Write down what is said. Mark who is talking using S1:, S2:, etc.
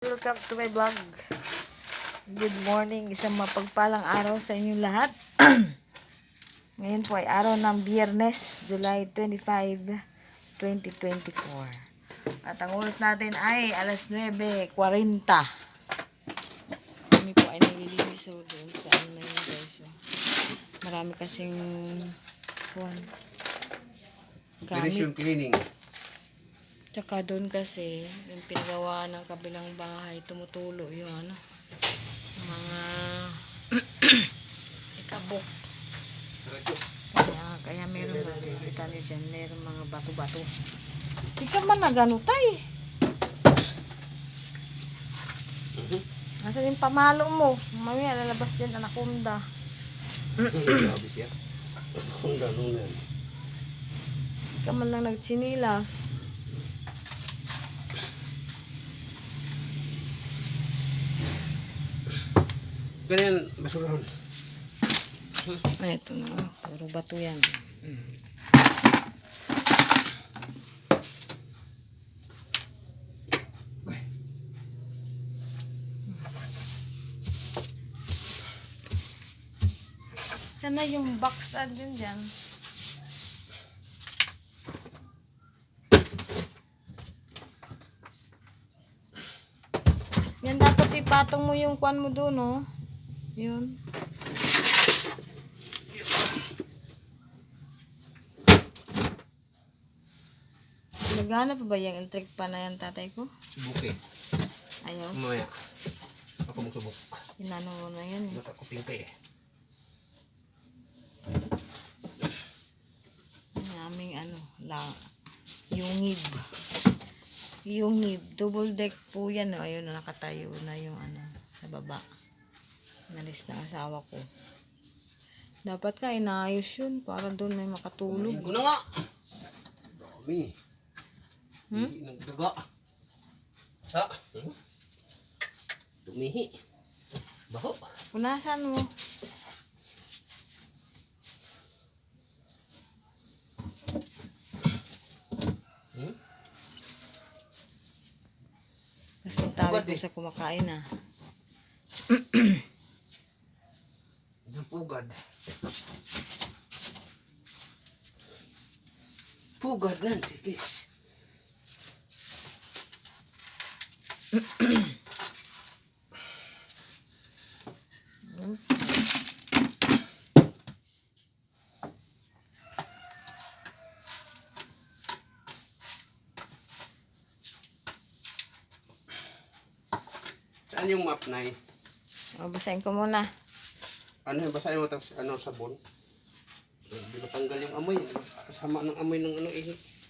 S1: Welcome to my vlog. Good morning, isang mapagpalang araw sa inyong lahat. Ngayon po ay araw ng Biyernes, July 25, 2024. At ang oras natin ay alas 9:40. Kami po ay nililinis doon sa ano na yun guys. Marami kasing
S2: Finish yung cleaning.
S1: Tsaka doon kasi, yung pinagawa ng kabilang bahay, tumutulo yung ano, mga ikabok. Kaya meron kita niyo dyan, meron mga bato-bato. Di ka man naganutay. Nasa yung pamalo mo. Mamaya lalabas dyan, anaconda.
S2: Grabe siya. Anaconda nung yan.
S1: Di ka man lang nagchinilas.
S2: Ganyan, basurahan.
S1: Ito na, puro bato yan. Sana yung box din dyan. Yan dapat ipatong mo yung kwan mo doon, oh. Yun. Nagana pa ba yung electric pan na yan, tatay ko?
S2: Subukin.
S1: Ayaw.
S2: Mamaya. Ako magsubok.
S1: Inano mo na yan.
S2: Mata ko pingkay eh.
S1: Ang aming ano, yungib. Yungib. Double deck po yan. Oh. Ayun, nakatayo na yung ano, sa baba. Nalis na asawa ko. Dapat ka inaayos yun para doon may makatulog.
S2: Ko na nga. Dami. Hindi nagdaga. Sa? Tumihi. Baho.
S1: Punasan mo. Kasi tawag ko sa kumakain ah.
S2: Pugad. Pugad lang, sige. Saan yung map na eh?
S1: O, basahin ko muna.
S2: Ano yung basahin mo tapos ano sabon? Hindi matanggal yung amoy. Kasama ng amoy ng ano eh.